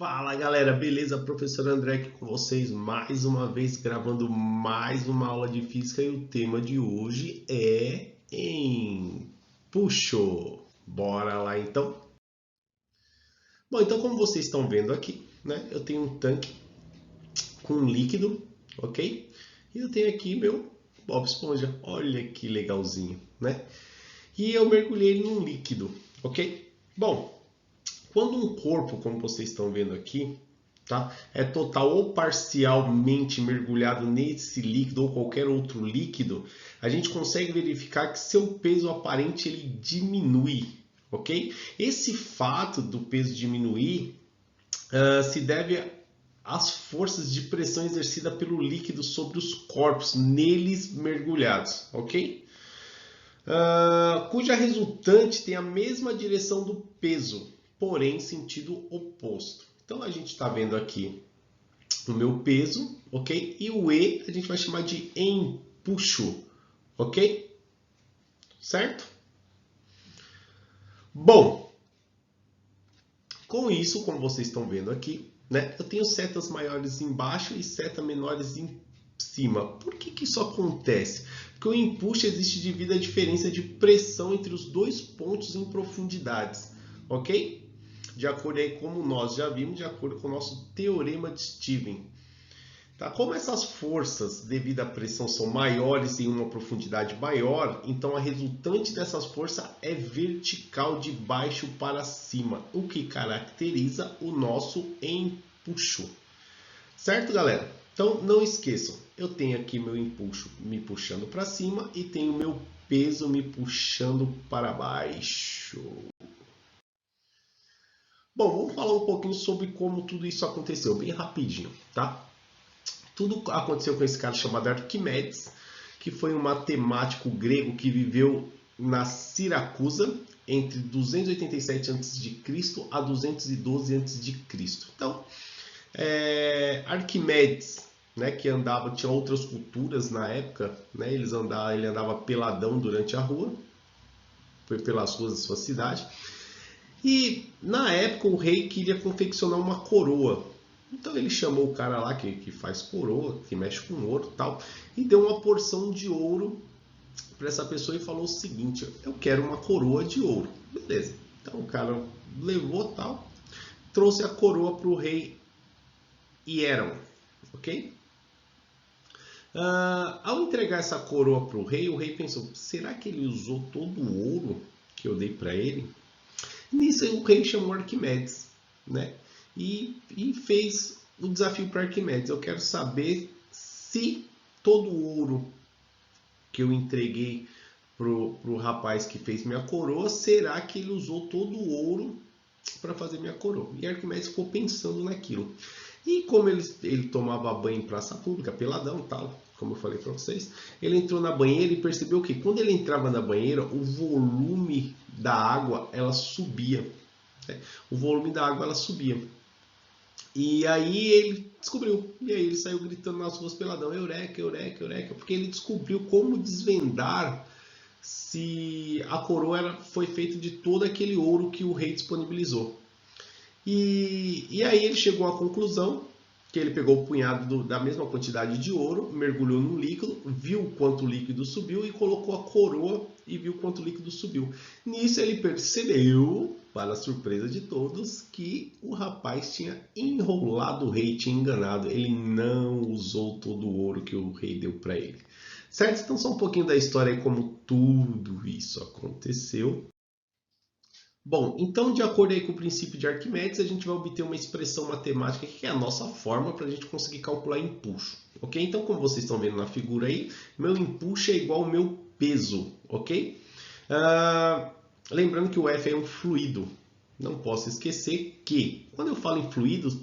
Fala galera, beleza? Professor André aqui com vocês mais uma vez gravando mais uma aula de física e o tema de hoje é empuxo. Bora lá então? Bom, então como vocês estão vendo aqui, né? Eu tenho um tanque com líquido, ok? E eu tenho aqui meu Bob Esponja, olha que legalzinho, né? E eu mergulhei ele num líquido, ok? Bom, quando um corpo, como vocês estão vendo aqui, tá, é total ou parcialmente mergulhado nesse líquido ou qualquer outro líquido, a gente consegue verificar que seu peso aparente ele diminui, ok? Esse fato do peso diminuir se deve às forças de pressão exercida pelo líquido sobre os corpos neles mergulhados, ok? Cuja resultante tem a mesma direção do peso, porém sentido oposto. Então a gente está vendo aqui o meu peso, ok? E o E a gente vai chamar de empuxo, ok? Certo? Bom, com isso, como vocês estão vendo aqui, né? Eu tenho setas maiores embaixo e setas menores em cima. Por que isso acontece? Porque o empuxo existe devido à diferença de pressão entre os dois pontos em profundidades, ok? De acordo aí como nós já vimos, de acordo com o nosso teorema de Stevens. Tá? Como essas forças devido à pressão são maiores em uma profundidade maior, então a resultante dessas forças é vertical de baixo para cima, o que caracteriza o nosso empuxo. Certo, galera? Então não esqueçam, eu tenho aqui meu empuxo me puxando para cima e tenho meu peso me puxando para baixo. Bom, vamos falar um pouquinho sobre como tudo isso aconteceu, bem rapidinho, tá? Tudo aconteceu com esse cara chamado Arquimedes, que foi um matemático grego que viveu na Siracusa entre 287 a.C. a 212 a.C. Então, Arquimedes, né, que andava, tinha outras culturas na época, né, ele andava peladão durante a rua, foi pelas ruas da sua cidade. E na época o rei queria confeccionar uma coroa. Então ele chamou o cara lá que faz coroa, que mexe com ouro e tal, e deu uma porção de ouro para essa pessoa e falou o seguinte: eu quero uma coroa de ouro. Beleza. Então o cara levou tal, trouxe a coroa para o rei Hieron, ok? Ao entregar essa coroa para o rei pensou: será que ele usou todo o ouro que eu dei para ele? Nisso o rei chamou Arquimedes, né? E fez o desafio para Arquimedes. Eu quero saber se todo o ouro que eu entreguei pro rapaz que fez minha coroa, será que ele usou todo o ouro para fazer minha coroa? E Arquimedes ficou pensando naquilo. E como ele tomava banho em praça pública, peladão e tal, como eu falei para vocês, ele entrou na banheira e percebeu que quando ele entrava na banheira, o volume da água ela subia. O volume da água ela subia. E aí ele descobriu. E aí ele saiu gritando nas ruas peladão: Eureka, Eureka, Eureka. Porque ele descobriu como desvendar se a coroa foi feita de todo aquele ouro que o rei disponibilizou. E aí ele chegou à conclusão que ele pegou o punhado da mesma quantidade de ouro, mergulhou no líquido, viu quanto o líquido subiu e colocou a coroa e viu quanto o líquido subiu. Nisso ele percebeu, para a surpresa de todos, que o rapaz tinha enrolado o rei, tinha enganado. Ele não usou todo o ouro que o rei deu para ele. Certo? Então só um pouquinho da história e como tudo isso aconteceu. Bom, então de acordo aí com o princípio de Arquimedes, a gente vai obter uma expressão matemática que é a nossa forma para a gente conseguir calcular empuxo, ok? Então, como vocês estão vendo na figura aí, meu empuxo é igual ao meu peso, ok? Lembrando que o F é um fluido. Não posso esquecer que, quando eu falo em fluidos,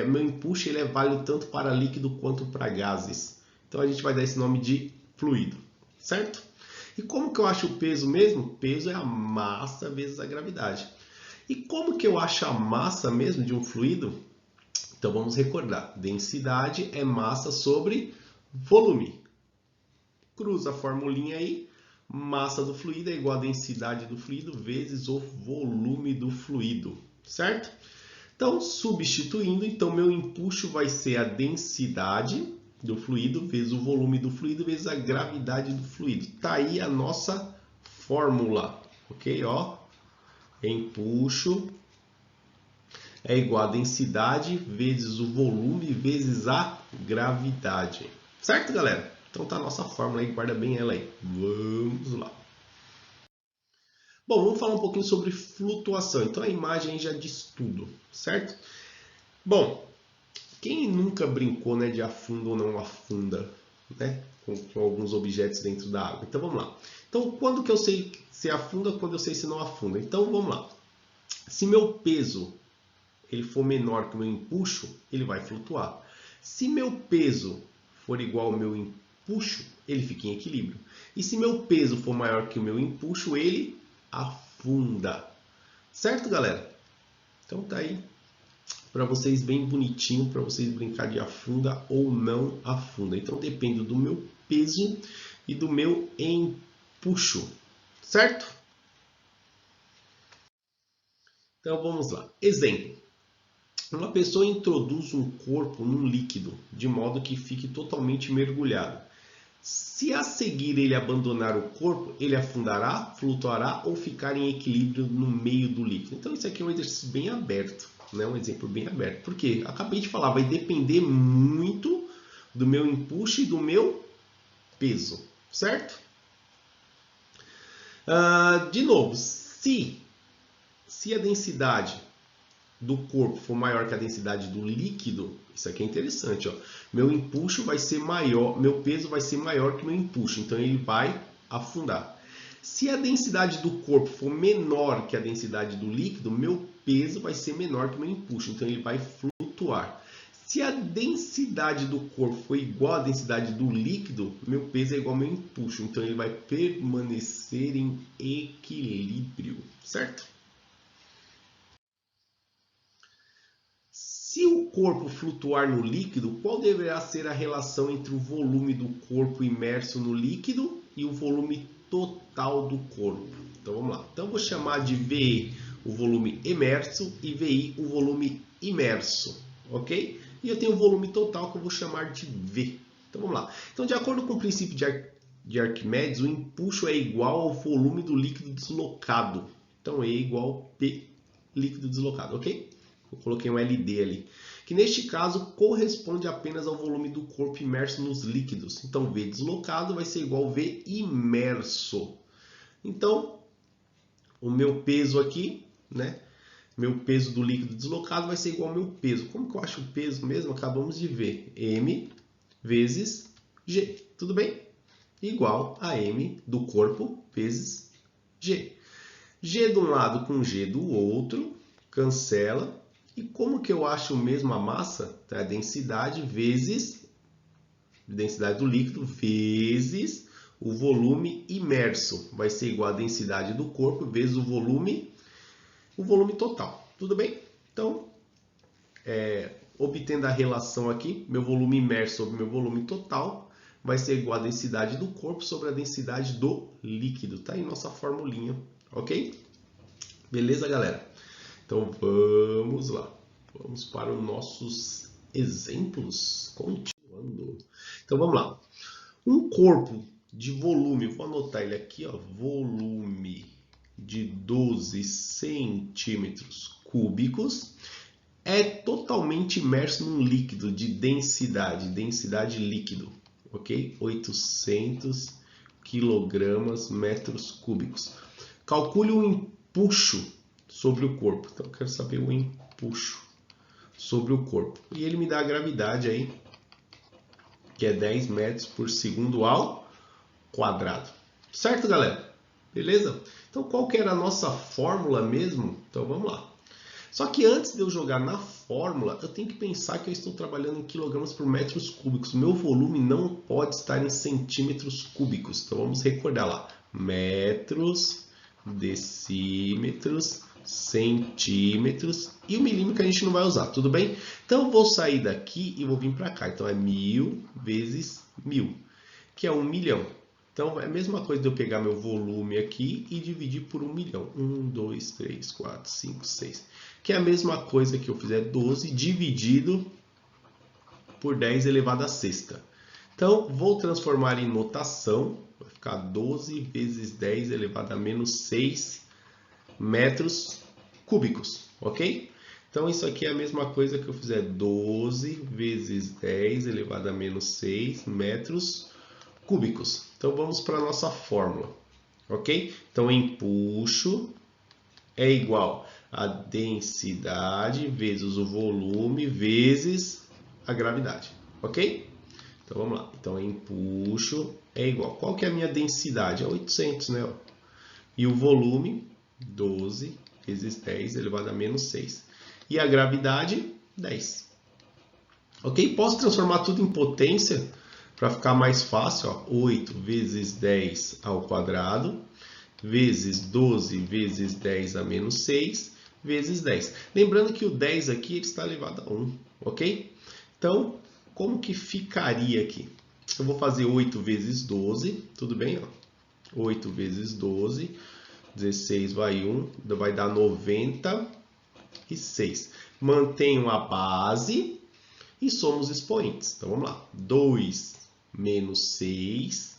meu empuxo ele é válido tanto para líquido quanto para gases. Então, a gente vai dar esse nome de fluido, certo? E como que eu acho o peso mesmo? O peso é a massa vezes a gravidade. E como que eu acho a massa mesmo de um fluido? Então vamos recordar. Densidade é massa sobre volume. Cruza a formulinha aí. Massa do fluido é igual a densidade do fluido vezes o volume do fluido. Certo? Então, substituindo, então meu empuxo vai ser a densidade do fluido vezes o volume do fluido vezes a gravidade do fluido. Tá aí a nossa fórmula, ok? Ó, empuxo é igual a densidade vezes o volume vezes a gravidade. Certo, galera? Então tá a nossa fórmula aí, guarda bem ela aí. Vamos lá. Bom, vamos falar um pouquinho sobre flutuação. Então a imagem já diz tudo, certo? Bom, quem nunca brincou, né, de afunda ou não afunda, né, com alguns objetos dentro da água? Então vamos lá. Então quando que eu sei se afunda, quando eu sei se não afunda? Então vamos lá. Se meu peso ele for menor que o meu empuxo, ele vai flutuar. Se meu peso for igual ao meu empuxo, ele fica em equilíbrio. E se meu peso for maior que o meu empuxo, ele afunda. Certo, galera? Então tá aí para vocês bem bonitinho, para vocês brincar de afunda ou não afunda. Então depende do meu peso e do meu empuxo. Certo? Então vamos lá. Exemplo. Uma pessoa introduz um corpo num líquido, de modo que fique totalmente mergulhado. Se a seguir ele abandonar o corpo, ele afundará, flutuará ou ficar em equilíbrio no meio do líquido. Então isso aqui é um exercício bem aberto, né? Um exemplo bem aberto. Por quê? Acabei de falar, vai depender muito do meu empuxo e do meu peso, certo? De novo, se a densidade do corpo for maior que a densidade do líquido, isso aqui é interessante, ó. Meu empuxo vai ser maior, meu peso vai ser maior que meu empuxo, então ele vai afundar. Se a densidade do corpo for menor que a densidade do líquido, meu peso vai ser menor que meu empuxo, então ele vai flutuar. Se a densidade do corpo for igual à densidade do líquido, meu peso é igual ao meu empuxo, então ele vai permanecer em equilíbrio, certo? Se o corpo flutuar no líquido, qual deverá ser a relação entre o volume do corpo imerso no líquido e o volume total do corpo? Então vamos lá. Então eu vou chamar de VE o volume imerso e VI o volume imerso, ok? E eu tenho o volume total que eu vou chamar de V. Então vamos lá. Então de acordo com o princípio de Arquimedes, o empuxo é igual ao volume do líquido deslocado. Então E igual P líquido deslocado, ok? Eu coloquei um LD ali, que neste caso corresponde apenas ao volume do corpo imerso nos líquidos. Então V deslocado vai ser igual a V imerso. Então, o meu peso aqui, né? Meu peso do líquido deslocado vai ser igual ao meu peso. Como que eu acho o peso mesmo? Acabamos de ver. M vezes G. Tudo bem? Igual a M do corpo vezes G. G de um lado com G do outro, cancela. E como que eu acho mesmo a massa? Tá? A densidade vezes densidade do líquido vezes o volume imerso. Vai ser igual a densidade do corpo vezes o volume total. Tudo bem? Então, obtendo a relação aqui, meu volume imerso sobre meu volume total vai ser igual a densidade do corpo sobre a densidade do líquido. Tá aí nossa formulinha, ok? Beleza, galera? Então vamos lá. Vamos para os nossos exemplos. Continuando. Então vamos lá. Um corpo de volume, vou anotar ele aqui, ó, volume de 12 centímetros cúbicos é totalmente imerso num líquido de densidade líquido, ok? 800 quilogramas metros cúbicos. Calcule o empuxo sobre o corpo. Então eu quero saber o empuxo sobre o corpo. E ele me dá a gravidade aí, que é 10 metros por segundo ao quadrado. Certo, galera? Beleza? Então qual que era a nossa fórmula mesmo? Então vamos lá. Só que antes de eu jogar na fórmula, eu tenho que pensar que eu estou trabalhando em quilogramas por metros cúbicos. Meu volume não pode estar em centímetros cúbicos. Então vamos recordar lá. Metros, decímetros, centímetros e o milímetro que a gente não vai usar, tudo bem? Então eu vou sair daqui e vou vir para cá. Então é 1000 vezes 1000, que é 1 milhão. Então, é a mesma coisa de eu pegar meu volume aqui e dividir por 1 milhão. 1, 2, 3, 4, 5, 6. Que é a mesma coisa que eu fizer 12 dividido por 10 elevado à sexta. Então, vou transformar em notação. Vai ficar 12 vezes 10 elevado a menos 6 metros cúbicos, ok? Então, isso aqui é a mesma coisa que eu fizer 12 vezes 10 elevado a menos 6 metros cúbicos. Então, vamos para a nossa fórmula, ok? Então, empuxo é igual a densidade vezes o volume vezes a gravidade, ok? Então, vamos lá. Então, empuxo é igual. Qual que é a minha densidade? É 800, né? E o volume, 12 vezes 10 elevado a menos 6. E a gravidade, 10. Ok? Posso transformar tudo em potência para ficar mais fácil. Ó. 8 vezes 10 ao quadrado, vezes 12 vezes 10 a menos 6, vezes 10. Lembrando que o 10 aqui ele está elevado a 1. Ok? Então, como que ficaria aqui? Eu vou fazer 8 vezes 12, tudo bem? Ó. 8 vezes 12, 16 vai 1, vai dar 96. Mantenho a base e somos expoentes. Então, vamos lá. 2 menos 6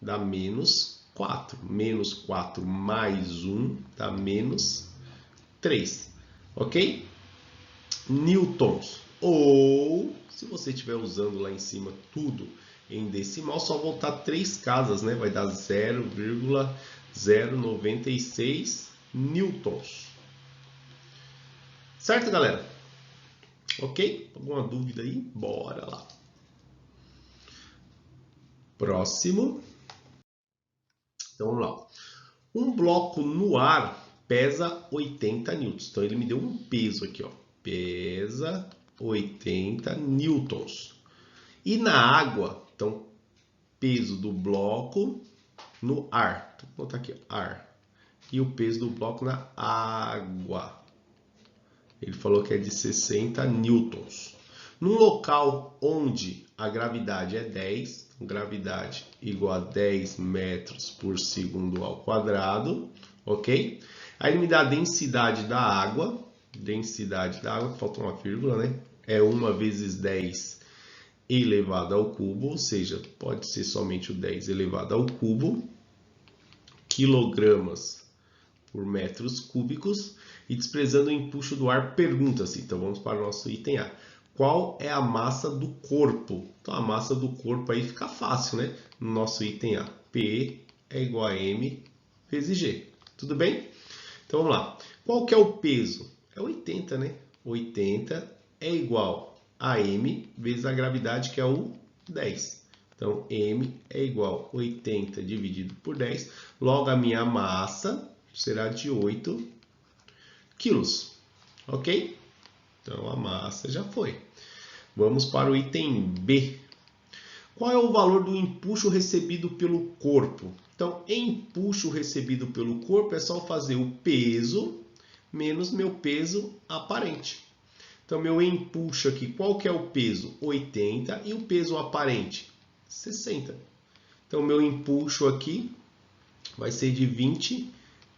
dá menos 4. Menos 4 mais 1 dá menos 3. Ok? Newtons. Ou, se você estiver usando lá em cima tudo em decimal, só voltar 3 casas, né? Vai dar 0,096 newtons. Certo, galera? Ok? Alguma dúvida aí? Bora lá. Próximo. Então, vamos lá. Um bloco no ar pesa 80 newtons. Então, ele me deu um peso aqui, ó. Pesa 80 newtons. E na água, então, peso do bloco no ar. Então, vou botar aqui, ar. E o peso do bloco na água. Ele falou que é de 60 newtons. Num local onde a gravidade é 10, gravidade igual a 10 metros por segundo ao quadrado, ok? Aí ele me dá a densidade da água, falta uma vírgula, né? É 1 vezes 10 elevado ao cubo, ou seja, pode ser somente o 10 elevado ao cubo, quilogramas por metros cúbicos, e desprezando o empuxo do ar, pergunta-se, então vamos para o nosso item A, qual é a massa do corpo? Então a massa do corpo aí fica fácil, né? No nosso item A, P é igual a M vezes G, tudo bem? Então vamos lá, qual que é o peso? É 80, né? 80 é igual a M vezes a gravidade, que é o 10. Então, M é igual a 80 dividido por 10. Logo, a minha massa será de 8 quilos. Ok? Então, a massa já foi. Vamos para o item B. Qual é o valor do empuxo recebido pelo corpo? Então, empuxo recebido pelo corpo é só fazer o peso menos meu peso aparente. Então, meu empuxo aqui, qual que é o peso? 80 e o peso aparente? 60. Então, meu empuxo aqui vai ser de 20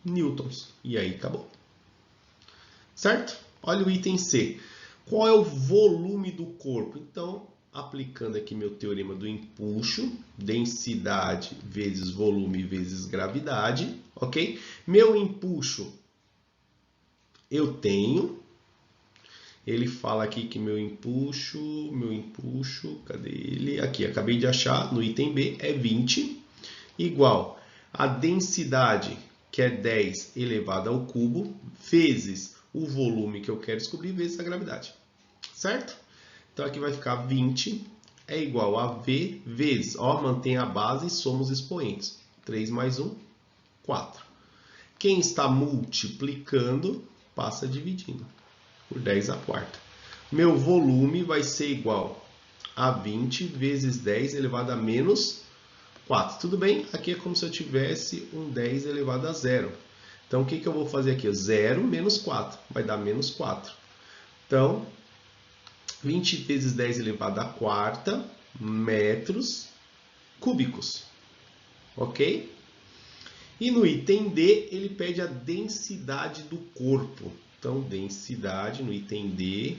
newtons. E aí, acabou. Certo? Olha o item C. Qual é o volume do corpo? Então, aplicando aqui meu teorema do empuxo, densidade vezes volume vezes gravidade, ok? Meu empuxo eu tenho. Ele fala aqui que meu empuxo, cadê ele? Aqui, acabei de achar, no item B, é 20, igual a densidade, que é 10 elevado ao cubo, vezes o volume que eu quero descobrir, vezes a gravidade. Certo? Então, aqui vai ficar 20 é igual a V vezes, ó, mantém a base e somos expoentes. 3 mais 1, 4. Quem está multiplicando, passa dividindo por 10 a quarta. Meu volume vai ser igual a 20 vezes 10 elevado a menos 4. Tudo bem? Aqui é como se eu tivesse um 10 elevado a zero. Então, o que eu vou fazer aqui? 0 menos 4. Vai dar menos 4. Então, 20 vezes 10 elevado a quarta metros cúbicos. ok? E no item D, ele pede a densidade do corpo. Então, densidade no item D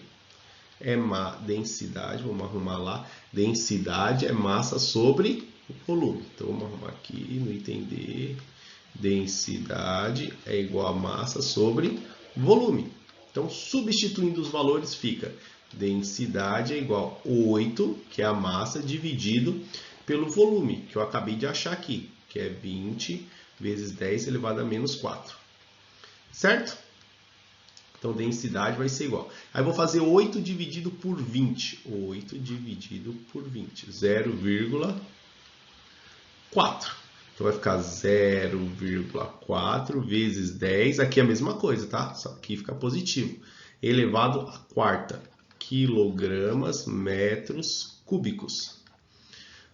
é densidade, vamos arrumar lá, densidade é massa sobre volume. Então, vamos arrumar aqui no item D, densidade é igual a massa sobre volume. Então, substituindo os valores, fica densidade é igual a 8, que é a massa, dividido pelo volume, que eu acabei de achar aqui, que é 20 vezes 10 elevado a menos 4. Certo? Então, densidade vai ser igual. Aí, vou fazer 8 dividido por 20. 8 dividido por 20. 0,4. Então, vai ficar 0,4 vezes 10. Aqui é a mesma coisa, tá? Só que aqui fica positivo. Elevado à quarta. Quilogramas, metros cúbicos.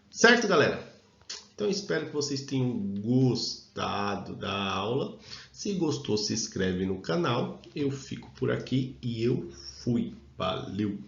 Certo, galera? Então, espero que vocês tenham gostado da aula. Se gostou, se inscreve no canal. Eu fico por aqui e eu fui. Valeu!